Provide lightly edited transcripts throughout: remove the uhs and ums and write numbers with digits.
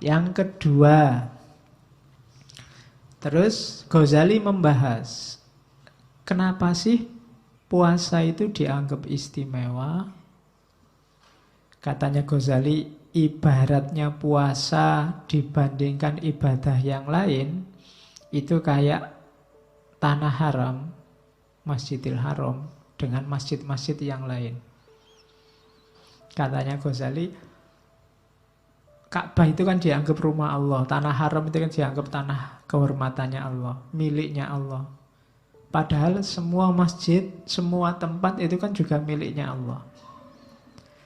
Yang kedua, terus Ghazali membahas kenapa sih puasa itu dianggap istimewa. Katanya Ghazali, ibaratnya puasa dibandingkan ibadah yang lain itu kayak tanah haram, Masjidil Haram dengan masjid-masjid yang lain. Katanya Ghazali, Ka'bah itu kan dianggap rumah Allah, tanah haram itu kan dianggap tanah kehormatannya Allah, miliknya Allah. Padahal semua masjid, semua tempat itu kan juga miliknya Allah.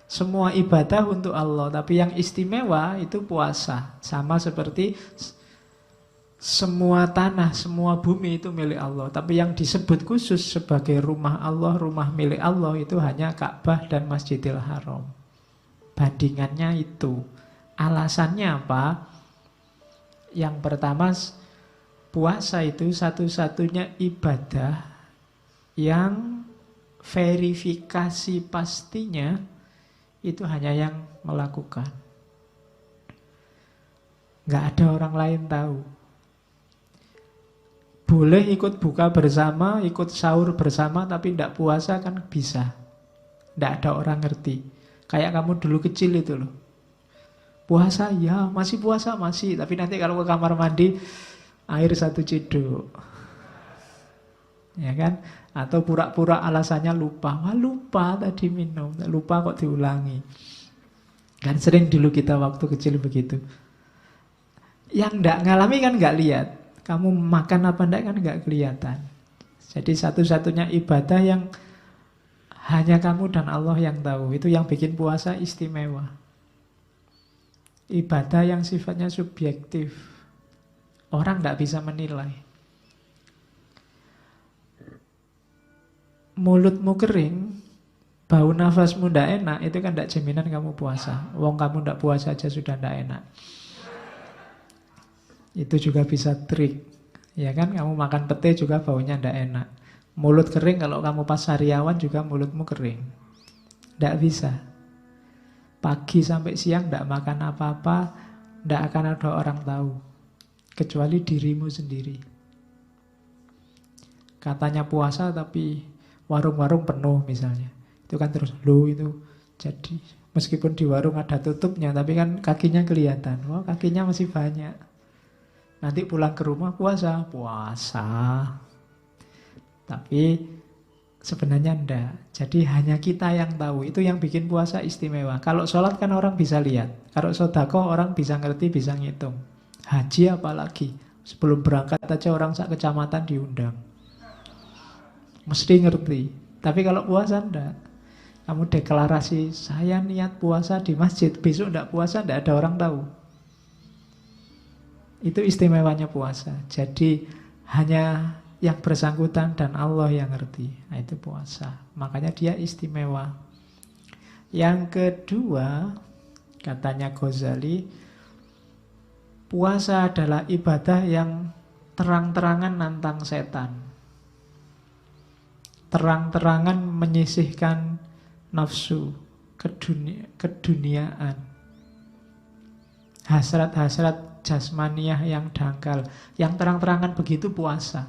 Semua ibadah untuk Allah, tapi yang istimewa itu puasa. Sama seperti semua tanah, semua bumi itu milik Allah. Tapi yang disebut khusus sebagai rumah Allah, rumah milik Allah itu hanya Ka'bah dan Masjidil Haram. Bandingannya itu. Alasannya apa? Yang pertama, puasa itu satu-satunya ibadah yang verifikasi pastinya itu hanya yang melakukan. Nggak ada orang lain tahu. Boleh ikut buka bersama, ikut sahur bersama, tapi tidak puasa kan bisa. Tidak ada orang ngerti. Kayak kamu dulu kecil itu loh. Puasa ya, masih puasa masih. Tapi nanti kalau ke kamar mandi, air 1 ciduk. Ya kan? Atau pura-pura alasannya lupa. Wah lupa tadi minum, lupa kok diulangi. Kan sering dulu kita waktu kecil begitu. Yang tidak ngalami kan nggak lihat. Kamu makan apa enggak kan nggak kelihatan. Jadi satu-satunya ibadah yang hanya kamu dan Allah yang tahu. Itu yang bikin puasa istimewa. Ibadah yang sifatnya subjektif. Orang tidak bisa menilai. Mulutmu kering, bau nafasmu tidak enak, itu kan tidak jaminan kamu puasa. Wong kamu tidak puasa aja sudah tidak enak. Itu juga bisa trik. Ya kan, kamu makan pete juga baunya tidak enak. Mulut kering, kalau kamu pas sariawan juga mulutmu kering. Tidak bisa. Pagi sampai siang tidak makan apa-apa, tidak akan ada orang tahu. Kecuali dirimu sendiri. Katanya puasa tapi warung-warung penuh misalnya. Itu kan terus, loh itu jadi meskipun di warung ada tutupnya, tapi kan kakinya kelihatan. Wah, kakinya masih banyak. Nanti pulang ke rumah puasa. Tapi sebenarnya enggak. Jadi hanya kita yang tahu. Itu yang bikin puasa istimewa. Kalau sholat kan orang bisa lihat. Kalau sedekah orang bisa ngerti, bisa ngitung. Haji apalagi. Sebelum berangkat aja orang sak kecamatan diundang. Mesti ngerti. Tapi kalau puasa enggak. Kamu deklarasi, saya niat puasa di masjid. Besok enggak puasa, enggak ada orang tahu. Itu istimewanya puasa. Jadi hanya yang bersangkutan dan Allah yang ngerti. Nah, itu puasa. Makanya dia istimewa. Yang kedua, katanya Ghazali, puasa adalah ibadah yang terang-terangan nantang setan. Terang-terangan menyisihkan nafsu, keduniaan. Hasrat-hasrat jasmaniah yang dangkal. Yang terang-terangan begitu puasa.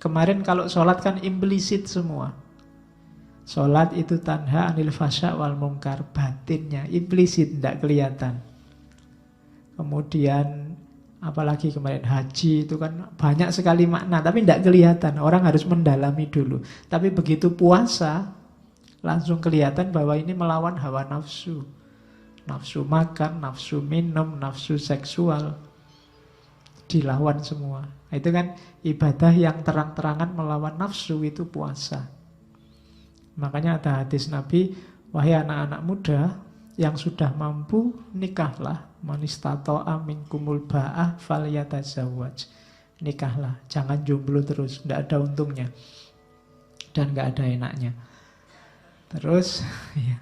Kemarin kalau sholat kan implisit semua. Sholat itu tanha anil fasya wal mungkar. Batinnya, implisit, tidak kelihatan. Kemudian apalagi kemarin haji itu kan banyak sekali makna. Tapi tidak kelihatan, orang harus mendalami dulu. Tapi begitu puasa, langsung kelihatan bahwa ini melawan hawa nafsu. Nafsu makan, nafsu minum, nafsu seksual. Dilawan semua. Itu kan ibadah yang terang-terangan melawan nafsu, itu puasa. Makanya ada hadis Nabi, wahai anak-anak muda yang sudah mampu, nikahlah. Man istata'a minkumul ba'ah falyatazawwaj. Nikahlah, jangan jomblo terus, tidak ada untungnya. Dan tidak ada enaknya. Terus ya.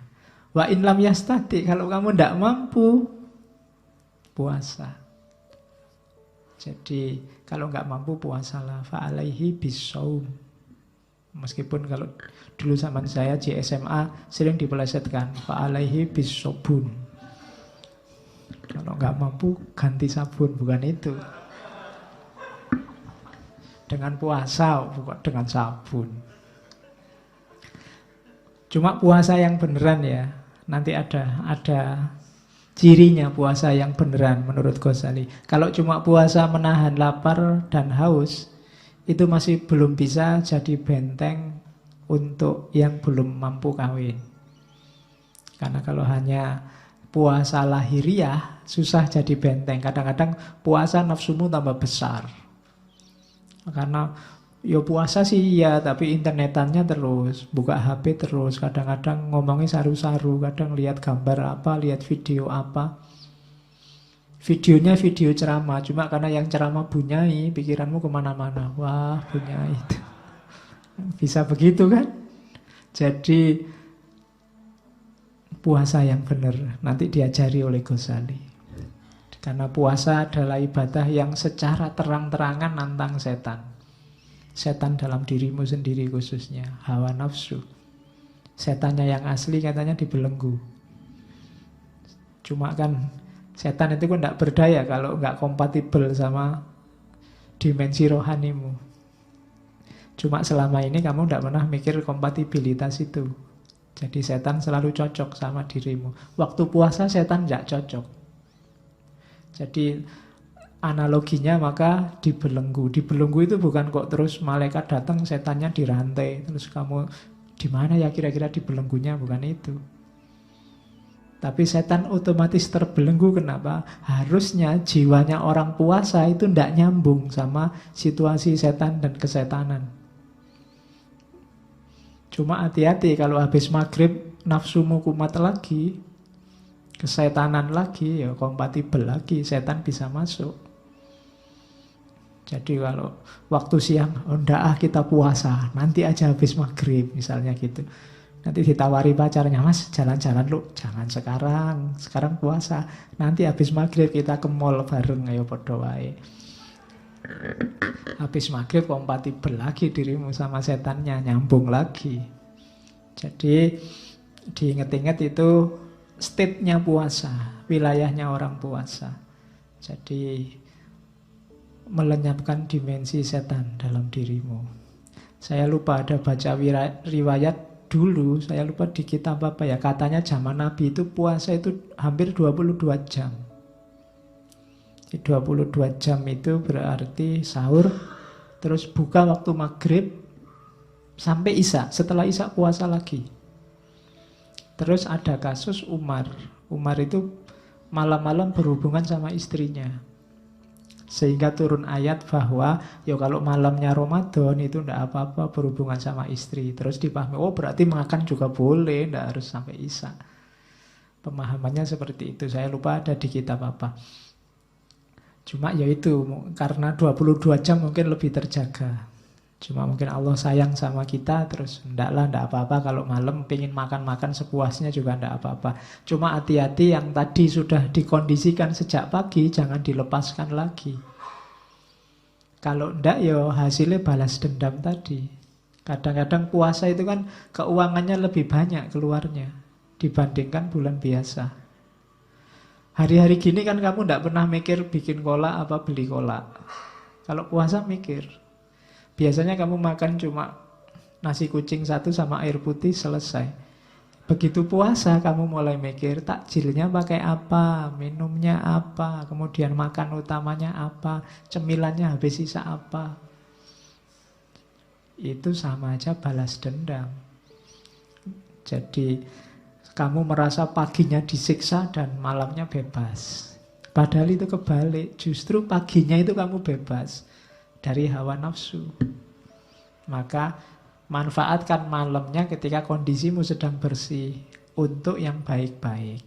Wa in lam yastati, kalau kamu tidak mampu, puasa. Jadi kalau nggak mampu puasalah, fa'alaihi bisawm. Meskipun kalau dulu zaman saya di SMA sering dipelesetkan, fa'alaihi bisobun. Kalau nggak mampu ganti sabun, bukan itu. Dengan puasa, bukan dengan sabun. Cuma puasa yang beneran ya. Nanti ada cirinya puasa yang beneran menurut Ghazali. Kalau cuma puasa menahan lapar dan haus, itu masih belum bisa jadi benteng untuk yang belum mampu kawin. Karena kalau hanya puasa lahiriah, susah jadi benteng. Kadang-kadang puasa nafsumu tambah besar. Karena ya puasa sih iya, tapi internetannya terus, buka HP terus, kadang-kadang ngomongnya saru-saru, kadang lihat gambar apa, lihat video apa. Videonya video ceramah, cuma karena yang ceramah bunyai, pikiranmu kemana-mana. Wah, bunyai itu. Bisa begitu kan? Jadi puasa yang benar nanti diajari oleh Ghazali. Karena puasa adalah ibadah yang secara terang-terangan nantang setan. Setan dalam dirimu sendiri khususnya, hawa nafsu. Setannya yang asli katanya dibelenggu. Cuma kan setan itu kan tidak berdaya kalau nggak kompatibel sama dimensi rohanimu. Cuma selama ini kamu tidak pernah mikir kompatibilitas itu. Jadi setan selalu cocok sama dirimu. Waktu puasa setan tidak cocok. Jadi analoginya maka dibelenggu. Dibelenggu itu bukan kok terus malaikat datang setannya dirantai. Terus kamu di mana ya kira-kira dibelenggunya, bukan itu. Tapi setan otomatis terbelenggu. Kenapa? Harusnya jiwanya orang puasa itu tidak nyambung sama situasi setan dan kesetanan. Cuma hati-hati kalau habis maghrib nafsumu kumat lagi, kesetanan lagi, ya kompatibel lagi, setan bisa masuk. Jadi kalau waktu siang, oh ndak kita puasa, nanti aja habis maghrib misalnya gitu. Nanti ditawari pacarnya, mas jalan-jalan lu, jangan sekarang puasa. Nanti habis maghrib kita ke mall bareng, ayo podo wae. Habis maghrib kompatibel lagi dirimu sama setannya, nyambung lagi. Jadi diinget-inget itu state-nya puasa, wilayahnya orang puasa. Jadi melenyapkan dimensi setan dalam dirimu. Saya lupa ada baca riwayat dulu, saya lupa di kitab apa ya, katanya zaman Nabi itu puasa itu hampir 22 jam. 22 jam itu berarti sahur, terus buka waktu maghrib sampai isya, setelah isya puasa lagi. Terus ada kasus Umar. Umar itu malam-malam berhubungan sama istrinya. Sehingga turun ayat bahwa ya kalau malamnya Ramadan itu tidak apa-apa berhubungan sama istri. Terus dipahami, oh berarti makan juga boleh, tidak harus sampai isya. Pemahamannya seperti itu. Saya lupa ada di kitab apa. Cuma ya itu, karena 22 jam mungkin lebih terjaga. Cuma mungkin Allah sayang sama kita, terus ndak apa-apa kalau malam pengen makan-makan sepuasnya juga ndak apa-apa. Cuma hati-hati yang tadi sudah dikondisikan sejak pagi, jangan dilepaskan lagi. Kalau ndak ya hasilnya balas dendam tadi. Kadang-kadang puasa itu kan keuangannya lebih banyak keluarnya dibandingkan bulan biasa. Hari-hari gini kan kamu ndak pernah mikir bikin kolak apa beli kolak. Kalau puasa mikir. Biasanya kamu makan cuma nasi kucing satu sama air putih, selesai. Begitu puasa kamu mulai mikir takjilnya pakai apa, minumnya apa, kemudian makan utamanya apa, cemilannya habis sisa apa. Itu sama aja balas dendam. Jadi kamu merasa paginya disiksa dan malamnya bebas. Padahal itu kebalik, justru paginya itu kamu bebas dari hawa nafsu. Maka manfaatkan malamnya ketika kondisimu sedang bersih untuk yang baik-baik.